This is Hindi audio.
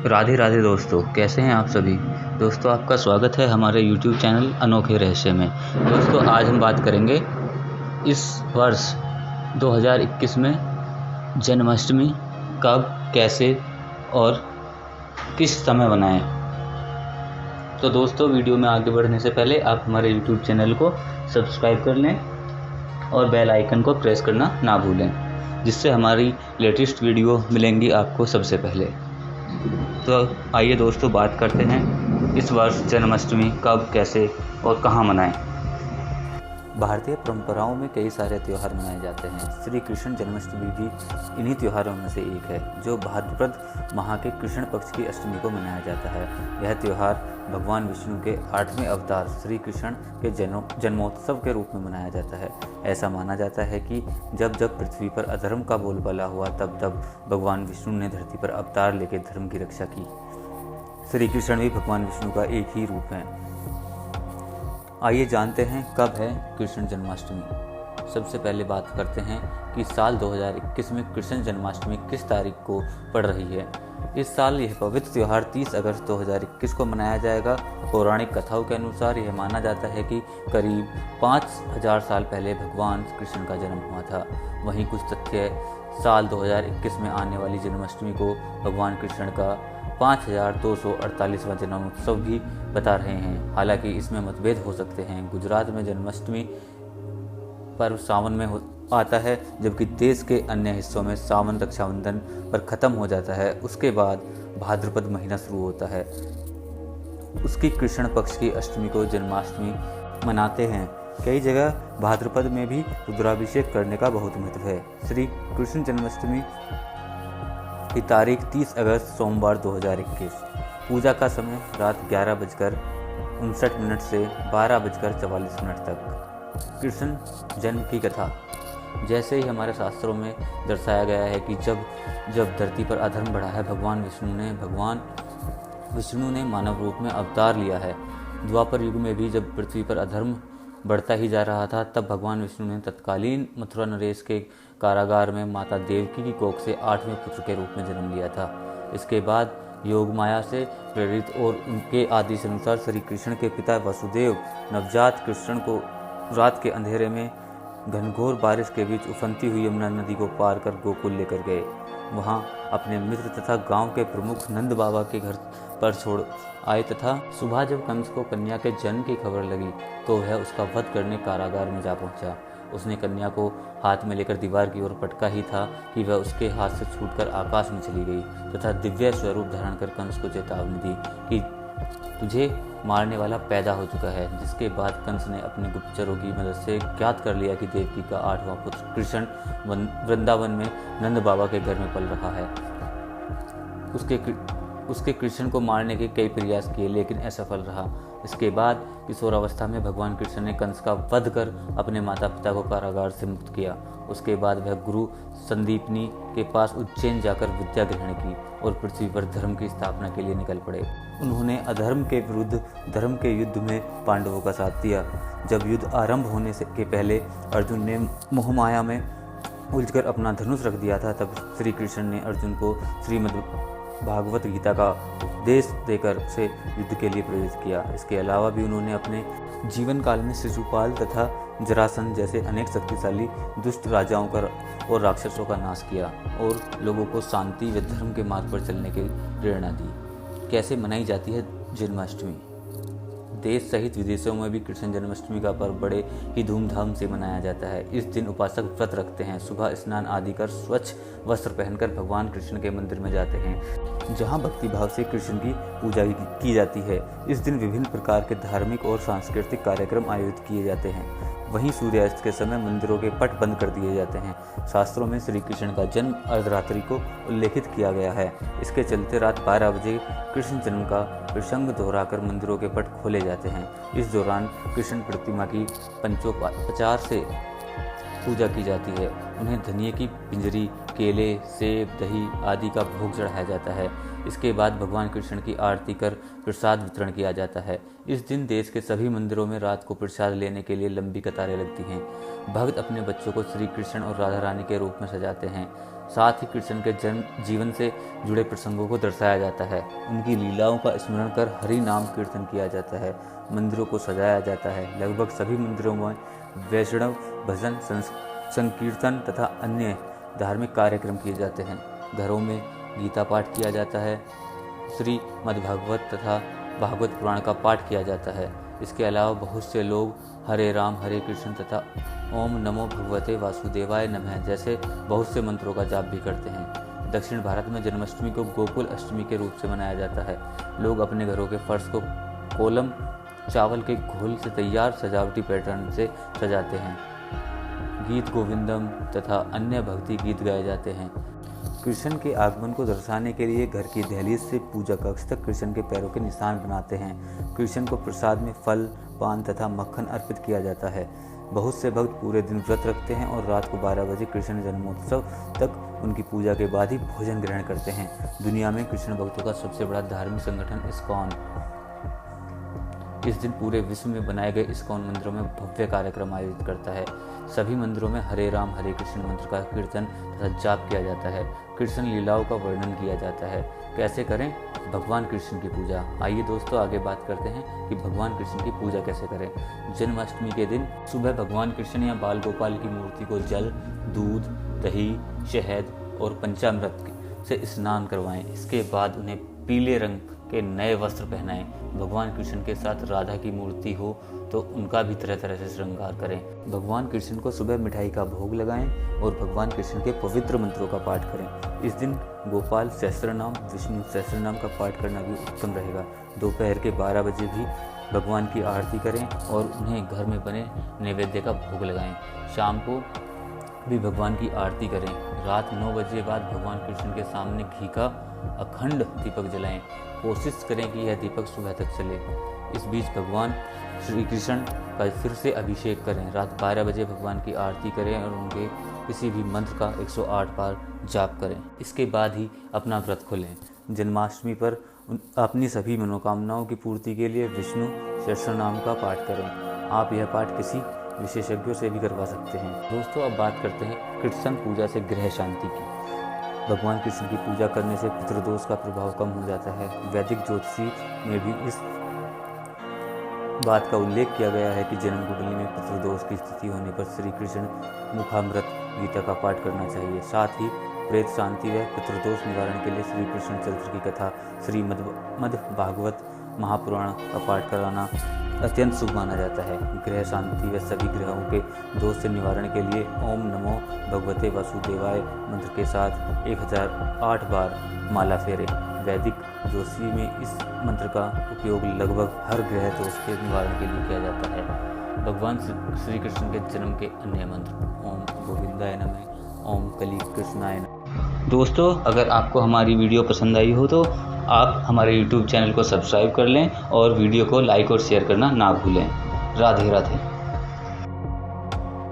राधे राधे दोस्तों, कैसे हैं आप सभी। दोस्तों, आपका स्वागत है हमारे YouTube चैनल अनोखे रहस्य में। दोस्तों, आज हम बात करेंगे इस वर्ष 2021 में जन्माष्टमी कब, कैसे और किस समय मनाएं। तो दोस्तों, वीडियो में आगे बढ़ने से पहले आप हमारे YouTube चैनल को सब्सक्राइब कर लें और बेल आइकन को प्रेस करना ना भूलें, जिससे हमारी लेटेस्ट वीडियो मिलेंगी आपको सबसे पहले। तो आइए दोस्तों, बात करते हैं इस वर्ष जन्माष्टमी कब, कैसे और कहाँ मनाएं। भारतीय परंपराओं में कई सारे त्यौहार मनाए जाते हैं। श्री कृष्ण जन्माष्टमी भी इन्हीं त्योहारों में से एक है, जो भाद्रपद माह के कृष्ण पक्ष की अष्टमी को मनाया जाता है। यह त्यौहार भगवान विष्णु के 8वें अवतार श्री कृष्ण के जन्मोत्सव के रूप में मनाया जाता है। ऐसा माना जाता है कि जब जब पृथ्वी पर अधर्म का बोलबाला हुआ, तब तब भगवान विष्णु ने धरती पर अवतार लेकर धर्म की रक्षा की। श्री कृष्ण भी भगवान विष्णु का एक ही रूप है। आइए जानते हैं कब है कृष्ण जन्माष्टमी। सबसे पहले बात करते हैं कि साल 2021 में कृष्ण जन्माष्टमी किस तारीख को पड़ रही है। इस साल यह पवित्र त्यौहार 30 अगस्त 2021 को मनाया जाएगा। पौराणिक कथाओं के अनुसार यह माना जाता है कि करीब 5000 साल पहले भगवान कृष्ण का जन्म हुआ था। वहीं कुछ तथ्य साल 2021 में आने वाली जन्माष्टमी को भगवान कृष्ण का 5248वां जन्मोत्सव भी बता रहे हैं। हालांकि इसमें मतभेद हो सकते हैं। गुजरात में जन्माष्टमी पर्व सावन में आता है, जबकि देश के अन्य हिस्सों में सावन रक्षाबंधन पर खत्म हो जाता है। उसके बाद भाद्रपद महीना शुरू होता है। उसकी कृष्ण पक्ष की अष्टमी को जन्माष्टमी मनाते हैं। कई जगह भाद्रपद में भी रुद्राभिषेक करने का बहुत महत्व है। श्री कृष्ण जन्माष्टमी की तारीख 30 अगस्त सोमवार 2021। पूजा का समय रात 11:59 से 12:44 तक। कृष्ण जन्म की कथा। जैसे ही हमारे शास्त्रों में दर्शाया गया है कि जब धरती पर अधर्म बढ़ा है, भगवान विष्णु ने मानव रूप में अवतार लिया है। द्वापर युग में भी जब पृथ्वी पर अधर्म बढ़ता ही जा रहा था, तब भगवान विष्णु ने तत्कालीन मथुरा नरेश के कारागार में माता देवकी की कोख से 8वें पुत्र के रूप में जन्म लिया था। इसके बाद योग माया से प्रेरित और उनके आदेश अनुसार श्री कृष्ण के पिता वसुदेव नवजात कृष्ण को रात के अंधेरे में घनघोर बारिश के बीच उफनती हुई यमुना नदी को पार कर गोकुल लेकर गए। वहां अपने मित्र तथा गांव के प्रमुख नंद बाबा के घर पर छोड़ आए तथा सुबह जब कंस को कन्या के जन्म की खबर लगी, तो वह उसका वध करने कारागार में जा पहुंचा। उसने कन्या को हाथ में लेकर दीवार की ओर पटका ही था कि वह उसके हाथ से छूटकर आकाश में चली गई तथा दिव्य स्वरूप धारण कर कंस को चेतावनी दी कि तुझे मारने वाला पैदा हो चुका है। जिसके बाद कंस ने अपने गुप्तचरों की मदद से ज्ञात कर लिया कि देवकी का 8वां पुत्र कृष्ण वृंदावन में नंद बाबा के घर में पल रहा है। उसके कृष्ण को मारने के कई प्रयास किए, लेकिन असफल रहा। इसके बाद किशोरावस्था में भगवान कृष्ण ने कंस का वध कर अपने माता पिता को कारागार से मुक्त किया। उसके बाद वह गुरु संदीपनी के पास उज्जैन जाकर विद्या ग्रहण की और पृथ्वी पर धर्म की स्थापना के लिए निकल पड़े। उन्होंने अधर्म के विरुद्ध धर्म के युद्ध में पांडवों का साथ दिया। जब युद्ध आरंभ होने से के पहले अर्जुन ने मोहमाया में उलझकर अपना धनुष रख दिया था, तब श्री कृष्ण ने अर्जुन को श्रीमद् भागवत गीता का उपदेश देकर उसे युद्ध के लिए प्रेरित किया। इसके अलावा भी उन्होंने अपने जीवन काल में शिशुपाल तथा जरासंध जैसे अनेक शक्तिशाली दुष्ट राजाओं का और राक्षसों का नाश किया और लोगों को शांति व धर्म के मार्ग पर चलने की प्रेरणा दी। कैसे मनाई जाती है जन्माष्टमी। देश सहित विदेशों में भी कृष्ण जन्माष्टमी का पर्व बड़े ही धूमधाम से मनाया जाता है। इस दिन उपासक व्रत रखते हैं, सुबह स्नान आदि कर स्वच्छ वस्त्र पहनकर भगवान कृष्ण के मंदिर में जाते हैं, जहां भक्ति भाव से कृष्ण की पूजा की जाती है। इस दिन विभिन्न प्रकार के धार्मिक और सांस्कृतिक कार्यक्रम आयोजित किए जाते हैं। वहीं सूर्यास्त के समय मंदिरों के पट बंद कर दिए जाते हैं। शास्त्रों में श्री कृष्ण का जन्म अर्धरात्रि को उल्लेखित किया गया है। इसके चलते रात 12 बजे कृष्ण जन्म का प्रसंग दोहराकर मंदिरों के पट खोले जाते हैं। इस दौरान कृष्ण प्रतिमा की 50 से पूजा की जाती है। उन्हें धनिये की पिंजरी, केले, सेब, दही आदि का भोग चढ़ाया जाता है। इसके बाद भगवान कृष्ण की आरती कर प्रसाद वितरण किया जाता है। इस दिन देश के सभी मंदिरों में रात को प्रसाद लेने के लिए लंबी कतारें लगती हैं। भक्त अपने बच्चों को श्री कृष्ण और राधा रानी के रूप में सजाते हैं। साथ ही कृष्ण के जन्म जीवन से जुड़े प्रसंगों को दर्शाया जाता है। उनकी लीलाओं का स्मरण कर हरि नाम कीर्तन किया जाता है। मंदिरों को सजाया जाता है। लगभग सभी मंदिरों में वैष्णव भजन, संकीर्तन तथा अन्य धार्मिक कार्यक्रम किए जाते हैं। घरों में गीता पाठ किया जाता है। श्री मद्भागवत तथा भागवत पुराण का पाठ किया जाता है। इसके अलावा बहुत से लोग हरे राम हरे कृष्ण तथा ओम नमो भगवते वासुदेवाय नमः जैसे बहुत से मंत्रों का जाप भी करते हैं। दक्षिण भारत में जन्माष्टमी को गोकुल अष्टमी के रूप से मनाया जाता है। लोग अपने घरों के फर्श को कोलम चावल के घोल से तैयार सजावटी पैटर्न से सजाते हैं। गीत गोविंदम तथा अन्य भक्ति गीत गाए जाते हैं। कृष्ण के आगमन को दर्शाने के लिए घर की दहलीज से पूजा कक्ष तक कृष्ण के पैरों के निशान बनाते हैं। कृष्ण को प्रसाद में फल, पान तथा मक्खन अर्पित किया जाता है। बहुत से भक्त पूरे दिन व्रत रखते हैं और रात को 12 बजे कृष्ण जन्मोत्सव तक उनकी पूजा के बाद ही भोजन ग्रहण करते हैं। दुनिया में कृष्ण भक्तों का सबसे बड़ा धार्मिक संगठन इस्कॉन इस दिन पूरे विश्व में बनाए गए इस्कॉन मंदिरों में भव्य कार्यक्रम आयोजित करता है। सभी मंदिरों में हरे राम हरे कृष्ण मंत्र का कीर्तन तथा जाप किया जाता है। कृष्ण लीलाओं का वर्णन किया जाता है। कैसे करें भगवान कृष्ण की पूजा? आइए दोस्तों आगे बात करते हैं कि भगवान कृष्ण की पूजा कैसे करें। जन्माष्टमी के दिन सुबह भगवान कृष्ण या बाल गोपाल की मूर्ति को जल, दूध, दही, शहद और पंचामृत से स्नान करवाएं। इसके बाद उन्हें पीले रंग के नए वस्त्र पहनाएं। भगवान कृष्ण के साथ राधा की मूर्ति हो तो उनका भी तरह तरह से श्रृंगार करें। भगवान कृष्ण को सुबह मिठाई का भोग लगाएं और भगवान कृष्ण के पवित्र मंत्रों का पाठ करें। इस दिन गोपाल सहस्त्रनाम, विष्णु सहस्त्रनाम का पाठ करना भी उत्तम रहेगा। दोपहर के 12 बजे भी भगवान की आरती करें और उन्हें घर में बने नैवेद्य का भोग लगाएं। शाम को भी भगवान की आरती करें। रात 9 बजे बाद भगवान कृष्ण के सामने घी का अखंड दीपक जलाएं। कोशिश करें कि यह दीपक सुबह तक चले। इस बीच भगवान श्री कृष्ण का फिर से अभिषेक करें। रात 12 बजे भगवान की आरती करें और उनके किसी भी मंत्र का 108 बार जाप करें। इसके बाद ही अपना व्रत खोलें। जन्माष्टमी पर अपनी सभी मनोकामनाओं की पूर्ति के लिए विष्णु सहस्त्रनाम का पाठ करें। आप यह पाठ किसी विशेषज्ञों से भी करवा सकते हैं। दोस्तों अब बात करते हैं कृष्ण पूजा से ग्रह शांति की। भगवान कृष्ण की पूजा करने से पितृदोष का प्रभाव कम हो जाता है। वैदिक ज्योतिषी में भी इस बात का उल्लेख किया गया है कि जन्म कुंडली में पितृदोष की स्थिति होने पर श्री कृष्ण मुखामृत गीता का पाठ करना चाहिए। साथ ही प्रेत शांति व पितृदोष निवारण के लिए श्री कृष्ण चरित्र की कथा, श्री मद्भागवत महापुराण का पाठ कराना अत्यंत शुभ माना जाता है। ग्रह शांति व सभी ग्रहों के दोष से निवारण के लिए ओम नमो भगवते वासुदेवाय मंत्र के साथ 1008 बार माला फेरें। वैदिक ज्योतिषी में इस मंत्र का उपयोग लगभग हर ग्रह दोष के निवारण के लिए किया जाता है। भगवान श्री कृष्ण के जन्म के अन्य मंत्र ओम गोविंदाय नमः, ओम कली कृष्णाय नमः। दोस्तों अगर आपको हमारी वीडियो पसंद आई हो तो आप हमारे YouTube चैनल को सब्सक्राइब कर लें और वीडियो को लाइक और शेयर करना ना भूलें। राधे राधे।